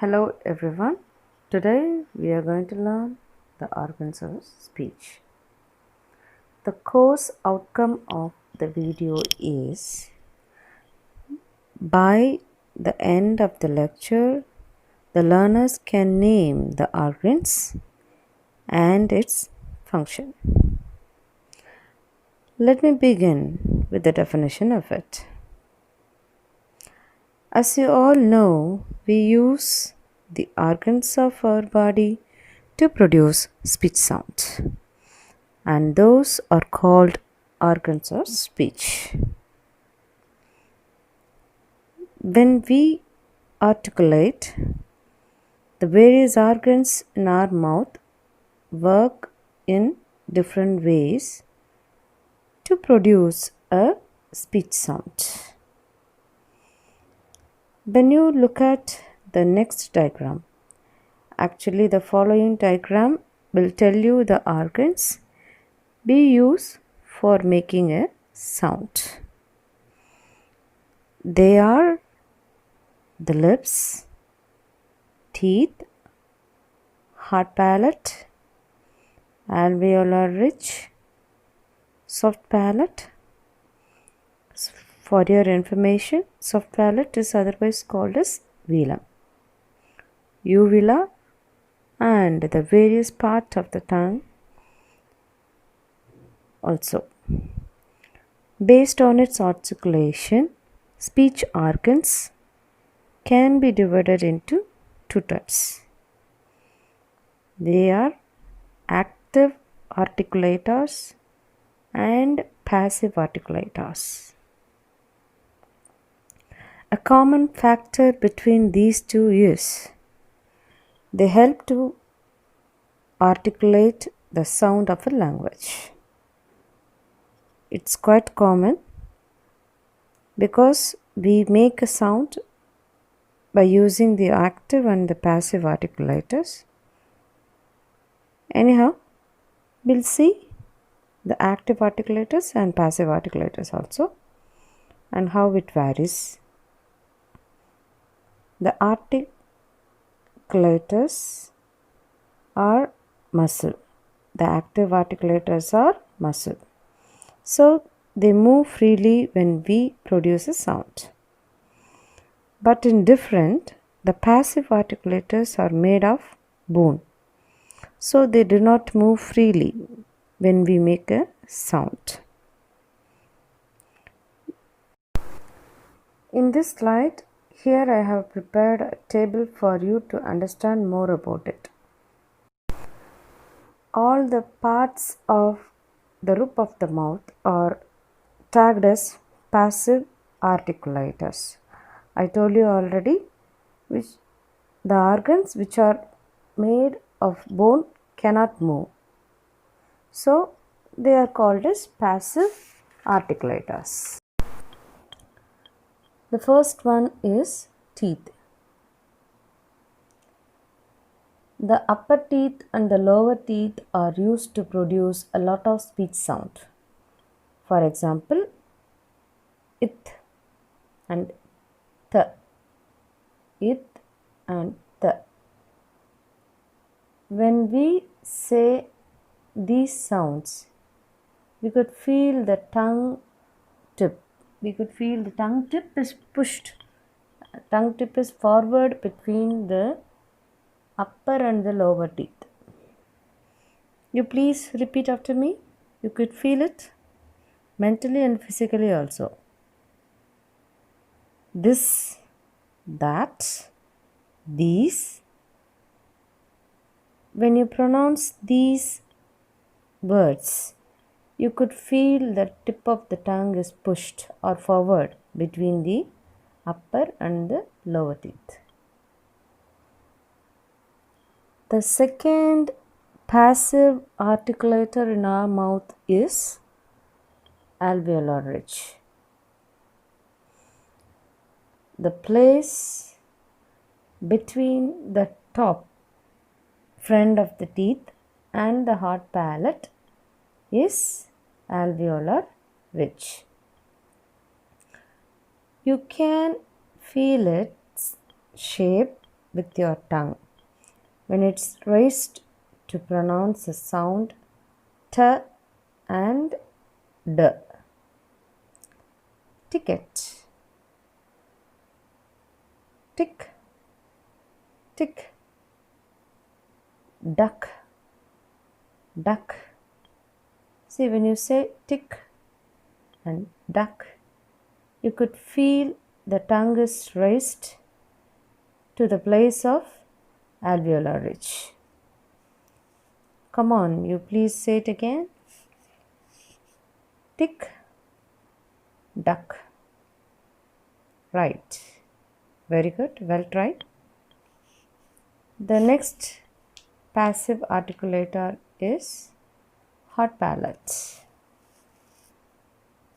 Hello everyone. Today we are going to learn the organs of speech. The course outcome of the video is by the end of the lecture, the learners can name the organs and its function. Let me begin with the definition of it. As you all know, we use the organs of our body to produce speech sound, and those are called organs of speech. When we articulate, the various organs in our mouth work in different ways to produce a speech sound. When you look at the next diagram, actually the following diagram will tell you the organs we use for making a sound. They are the lips, teeth, hard palate, alveolar ridge, soft palate. For your information, soft palate is otherwise called as velum, uvula, and the various parts of the tongue also. Based on its articulation, speech organs can be divided into two types. They are active articulators and passive articulators. A common factor between these two is they help to articulate the sound of a language. It's quite common because we make a sound by using the active and the passive articulators. Anyhow, we'll see the active articulators and passive articulators also and how it varies. The articulators are muscle. The active articulators are muscle. So they move freely when we produce a sound. But in different, the passive articulators are made of bone. So they do not move freely when we make a sound. In this slide, here I have prepared a table for you to understand more about it. All the parts of the roof of the mouth are tagged as passive articulators. I told you already which the organs which are made of bone cannot move. So they are called as passive articulators. The first one is teeth. The upper teeth and the lower teeth are used to produce a lot of speech sound. For example, it and the, it and the. When we say these sounds, we could feel the tongue tip. We could feel the tongue tip is pushed. Tongue tip is forward between the upper and the lower teeth. You please repeat after me. You could feel it mentally and physically also. This, that, these. When you pronounce these words, you could feel the tip of the tongue is pushed or forward between the upper and the lower teeth. The second passive articulator in our mouth is alveolar ridge. The place between the top front of the teeth and the hard palate is alveolar ridge. You can feel its shape with your tongue when it's raised to pronounce the sound t and d. Ticket, tick, tick. Duck, duck. See, when you say tick and duck, you could feel the tongue is raised to the place of alveolar ridge. Come on, you please say it again. Tick, duck. Right. Very good. Well tried. The next passive articulator is hard palate.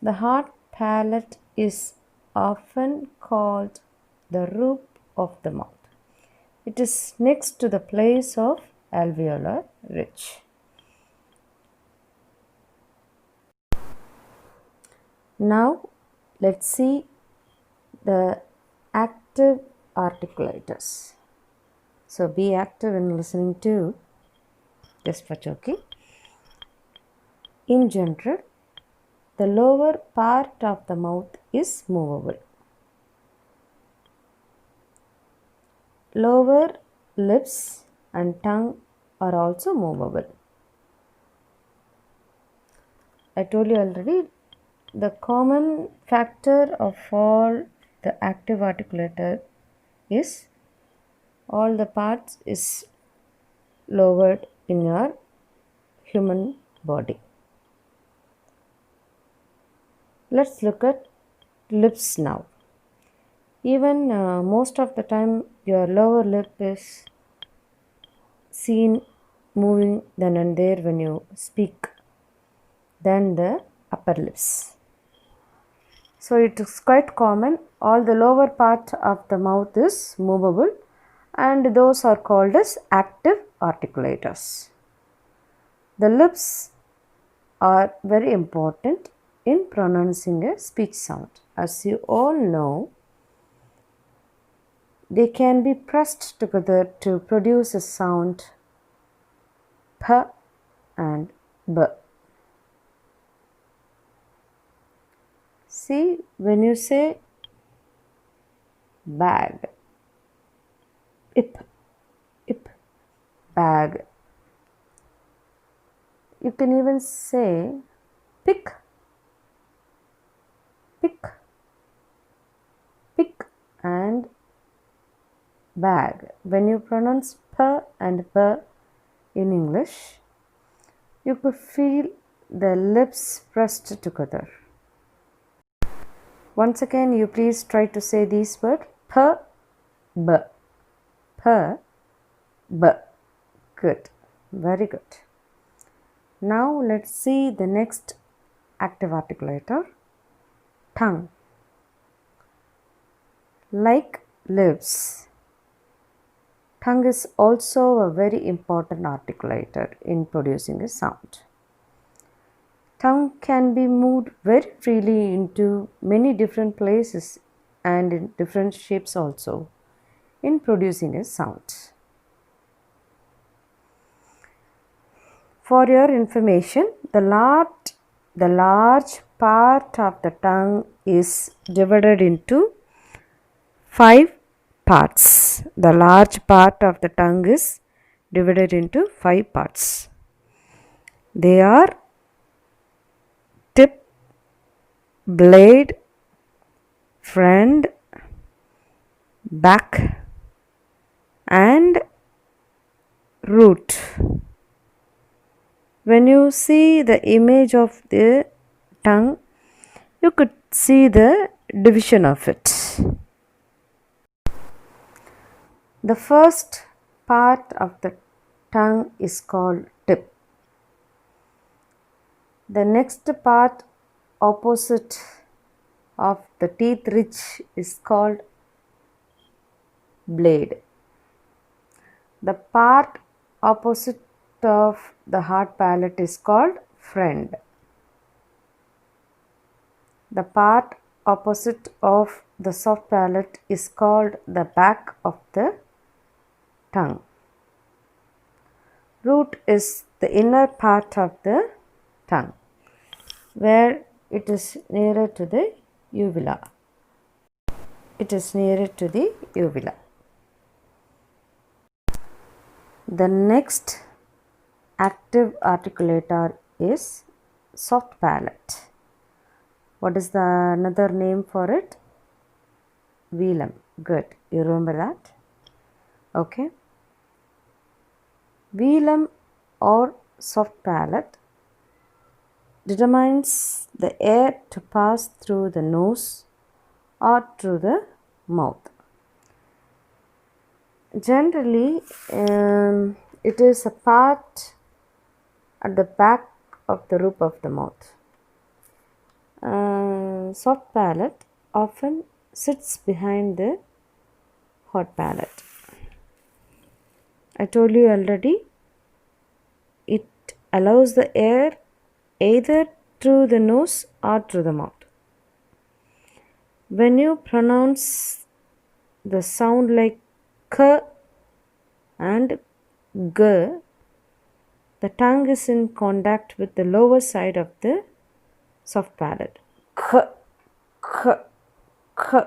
The hard palate is often called the roof of the mouth. It is next to the place of alveolar ridge. Now let's see the active articulators. So be active in listening to just for joking. In general, the lower part of the mouth is movable. Lower lips and tongue are also movable. I told you already, the common factor of all the active articulator is all the parts is lowered in your human body. Let's look at lips now. Even most of the time your lower lip is seen moving then and there when you speak than the upper lips. So it is quite common, all the lower part of the mouth is movable and those are called as active articulators. The lips are very important in pronouncing a speech sound. As you all know, they can be pressed together to produce a sound p and b. See, when you say bag, ip, bag. You can even say pick, and bag. When you pronounce p and b in English, you could feel the lips pressed together. Once again, you please try to say these words p, b, p, b. Good, very good. Now let's see the next active articulator, tongue. Like lips, tongue is also a very important articulator in producing a sound. Tongue can be moved very freely into many different places and in different shapes also in producing a sound. For your information, the large part of the tongue is divided into 5 parts. The large part of the tongue is divided into 5 parts. They are tip, blade, front, back, and root. When you see the image of the tongue, you could see the division of it. The first part of the tongue is called tip. The next part opposite of the teeth ridge is called blade. The part opposite of the hard palate is called front. The part opposite of the soft palate is called the back of the tongue. Root is the inner part of the tongue, where it is nearer to the uvula. It is nearer to the uvula. The next active articulator is soft palate. What is the another name for it? Velum. Good. You remember that? Okay. Velum or soft palate determines the air to pass through the nose or through the mouth. Generally, it is a part at the back of the roof of the mouth. Soft palate often sits behind the hard palate. I told you already, it allows the air either through the nose or through the mouth. When you pronounce the sound like k and g, the tongue is in contact with the lower side of the soft palate. K, k, k,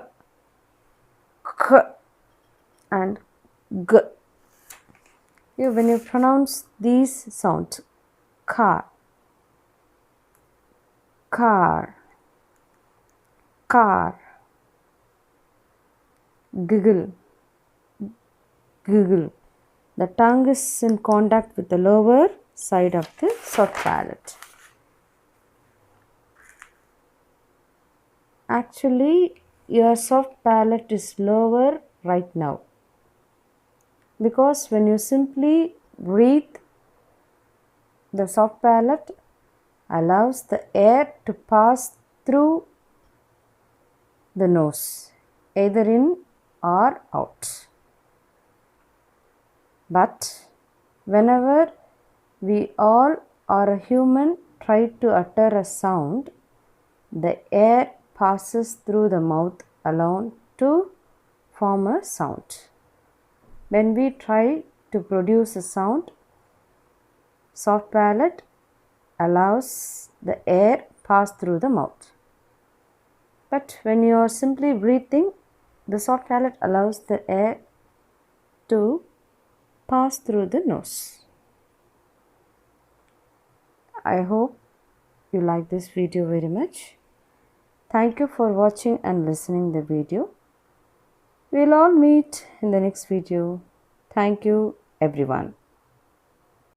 k, and g. When you pronounce these sounds, car, car, car, giggle, giggle, the tongue is in contact with the lower side of the soft palate. Actually, your soft palate is lower right now, because when you simply breathe, the soft palate allows the air to pass through the nose, either in or out. But whenever we all or a human try to utter a sound, the air passes through the mouth alone to form a sound. When we try to produce a sound, soft palate allows the air pass through the mouth. But when you are simply breathing, the soft palate allows the air to pass through the nose. I hope you like this video very much. Thank you for watching and listening the video. We'll all meet in the next video. Thank you everyone.